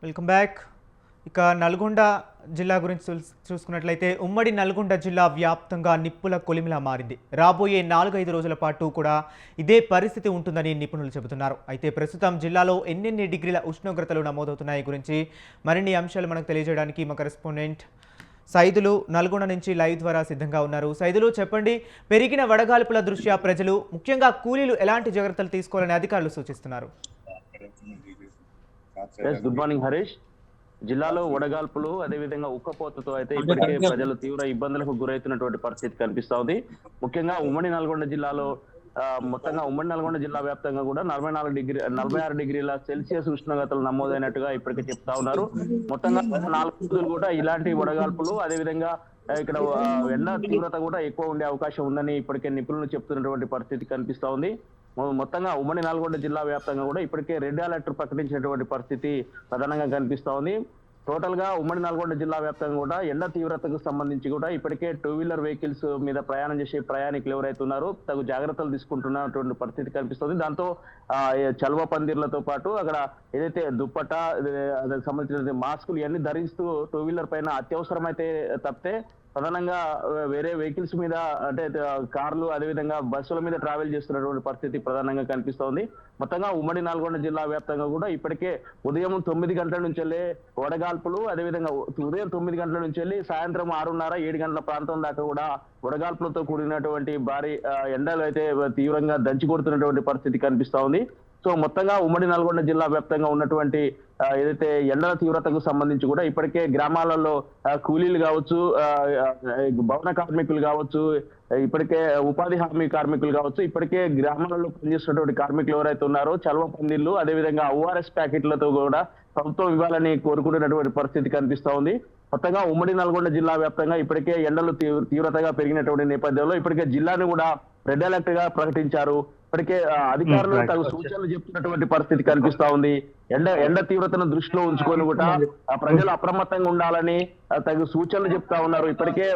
Welcome back. ఇక నల్గొండ జిల్లా గురించి చూసుకున్నట్లయితే ఉమ్మడి నల్గొండ జిల్లా వ్యాప్తంగా నిప్పుల కొలిమిలా మారింది. రాబోయే 4-5 రోజుల పాటు కూడా ఇదే పరిస్థితి ఉంటుందని నిపుణులు చెబుతున్నారు. అయితే ప్రస్తుతం జిల్లాలో ఎన్నెన్ని డిగ్రీల ఉష్ణోగ్రతలు నమోదవుతున్నాయి గురించి మరిన్ని అంశాలు మనకు తెలియజేయడానికి మా కరెస్పాండెంట్ సైదులు నల్గొండ నుంచి లైవ్ ద్వారా సిద్ధంగా ఉన్నారు. సైదులు, చెప్పండి, పెరిగిన వడగాల్పుల దృష్ట్యా ప్రజలు ముఖ్యంగా కూలీలు ఎలాంటి జాగ్రత్తలు తీసుకోవాలని అధికారులు సూచిస్తున్నారు? Good morning Harish. జిల్లాలో వడగాల్పులు అదేవిధంగా ఉక్కపోతతో అయితే ఇప్పటికే ప్రజలు తీవ్ర ఇబ్బందులకు గురవుతున్నటువంటి పరిస్థితి కనిపిస్తా ఉంది. ముఖ్యంగా ఉమ్మడి నల్గొండ జిల్లాలో మొత్తంగా ఉమ్మడి నల్గొండ జిల్లా వ్యాప్తంగా కూడా 46 డిగ్రీల సెల్సియస్ ఉష్ణోగ్రతలు నమోదైనట్టుగా ఇప్పటికే చెప్తా ఉన్నారు. మొత్తంగా 4 రోజులు కూడా ఇలాంటి వడగాల్పులు అదేవిధంగా ఇక్కడ ఎండ తీవ్రత కూడా ఎక్కువ ఉండే అవకాశం ఉందని ఇప్పటికే నిపుణులు చెప్తున్నటువంటి పరిస్థితి కనిపిస్తా ఉంది. మొత్తంగా ఉమ్మడి నల్గొండ జిల్లా వ్యాప్తంగా కూడా ఇప్పటికే రెడ్ అలర్ట్ ప్రకటించినటువంటి పరిస్థితి ప్రధానంగా కనిపిస్తా ఉంది. టోటల్ గా ఉమ్మడి నల్గొండ జిల్లా వ్యాప్తంగా కూడా ఎండ తీవ్రతకు సంబంధించి కూడా ఇప్పటికే 2-వీలర్ వెహికల్స్ మీద ప్రయాణం చేసే ప్రయాణికులు ఎవరైతే ఉన్నారో తగు జాగ్రత్తలు తీసుకుంటున్నటువంటి పరిస్థితి కనిపిస్తుంది. దాంతో చల్వ పందిర్లతో పాటు అక్కడ ఏదైతే దుప్పట సంబంధించిన మాస్కులు ఇవన్నీ ధరిస్తూ 2-వీలర్ పైన అత్యవసరమైతే తప్పితే ప్రధానంగా వేరే వెహికల్స్ మీద అంటే కార్లు అదేవిధంగా బస్సుల మీద ట్రావెల్ చేస్తున్నటువంటి పరిస్థితి ప్రధానంగా కనిపిస్తోంది. మొత్తంగా ఉమ్మడి నల్గొండ జిల్లా వ్యాప్తంగా కూడా ఇప్పటికే ఉదయం 9 గంటల నుంచి వెళ్ళి వడగాల్పులు అదేవిధంగా ఉదయం 9 గంటల నుంచి వెళ్ళి సాయంత్రం 6:30-7 గంటల ప్రాంతం దాకా కూడా వడగాల్పులతో కూడినటువంటి భారీ ఎండలు అయితే తీవ్రంగా దంచి కొడుతున్నటువంటి పరిస్థితి కనిపిస్తా ఉంది. సో మొత్తంగా ఉమ్మడి నల్గొండ జిల్లా వ్యాప్తంగా ఉన్నటువంటి ఏదైతే ఎండల తీవ్రతకు సంబంధించి కూడా ఇప్పటికే గ్రామాలలో కూలీలు కావచ్చు, భవన కార్మికులు కావచ్చు, ఇప్పటికే ఉపాధి హామీ కార్మికులు కావచ్చు, ఇప్పటికే గ్రామాలలో పనిచేస్తున్నటువంటి కార్మికులు ఎవరైతే ఉన్నారో చల్వ పందిళ్లు అదేవిధంగా ORS ప్యాకెట్లతో కూడా ప్రభుత్వం ఇవ్వాలని కోరుకుంటున్నటువంటి పరిస్థితి కనిపిస్తా ఉంది. మొత్తంగా ఉమ్మడి నల్గొండ జిల్లా వ్యాప్తంగా ఇప్పటికే ఎండలు తీవ్రతగా పెరిగినటువంటి నేపథ్యంలో ఇప్పటికే జిల్లాను కూడా రెడ్ అలర్ట్ గా ప్రకటించారు. ఇప్పటికే అధికారులు తగు సూచనలు చెప్తున్నటువంటి పరిస్థితి కనిపిస్తా ఉంది. ఎండ తీవ్రతను దృష్టిలో ఉంచుకొని కూడా ప్రజలు అప్రమత్తంగా ఉండాలని తగు సూచనలు చెప్తా ఉన్నారు. ఇప్పటికే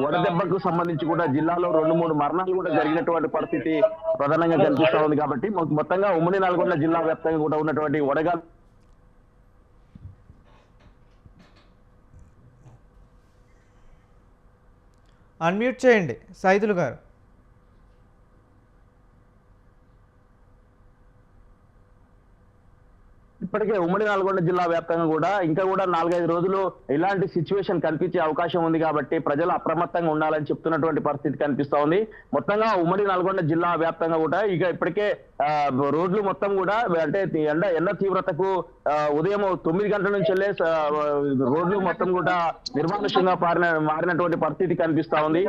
వడదెబ్బకు సంబంధించి కూడా జిల్లాలో 2-3 మరణాలు కూడా జరిగినటువంటి పరిస్థితి ప్రధానంగా కనిపిస్తా ఉంది. కాబట్టి మొత్తంగా ఉమ్మడి నల్గొండ జిల్లా వ్యాప్తంగా కూడా ఉన్నటువంటి వడగాలు అన్మ్యూట్ చేయండి సైదులు గారు. ఇప్పటికే ఉమ్మడి నల్గొండ జిల్లా వ్యాప్తంగా కూడా ఇంకా కూడా 4-5 రోజులు ఇలాంటి సిచ్యువేషన్ కనిపించే అవకాశం ఉంది. కాబట్టి ప్రజలు అప్రమత్తంగా ఉండాలని చెప్తున్నటువంటి పరిస్థితి కనిపిస్తా ఉంది. మొత్తంగా ఉమ్మడి నల్గొండ జిల్లా వ్యాప్తంగా కూడా ఇక ఇప్పటికే రోడ్లు మొత్తం కూడా అంటే ఎండ తీవ్రతకు ఉదయం 9 గంటల నుంచి వెళ్ళే రోడ్లు మొత్తం కూడా నిర్మానుష్యంగా మారినటువంటి పరిస్థితి కనిపిస్తా ఉంది.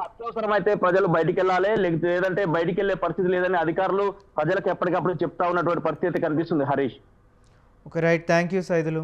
అత్యవసరమైతే ప్రజలు బయటికి వెళ్ళాలి, లేదంటే బయటికి వెళ్లే పరిస్థితి లేదని అధికారులు ప్రజలకు ఎప్పటికప్పుడు చెప్తా ఉన్నటువంటి పరిస్థితి కనిపిస్తుంది. Harish. Okay, right. Thank you Saidulu.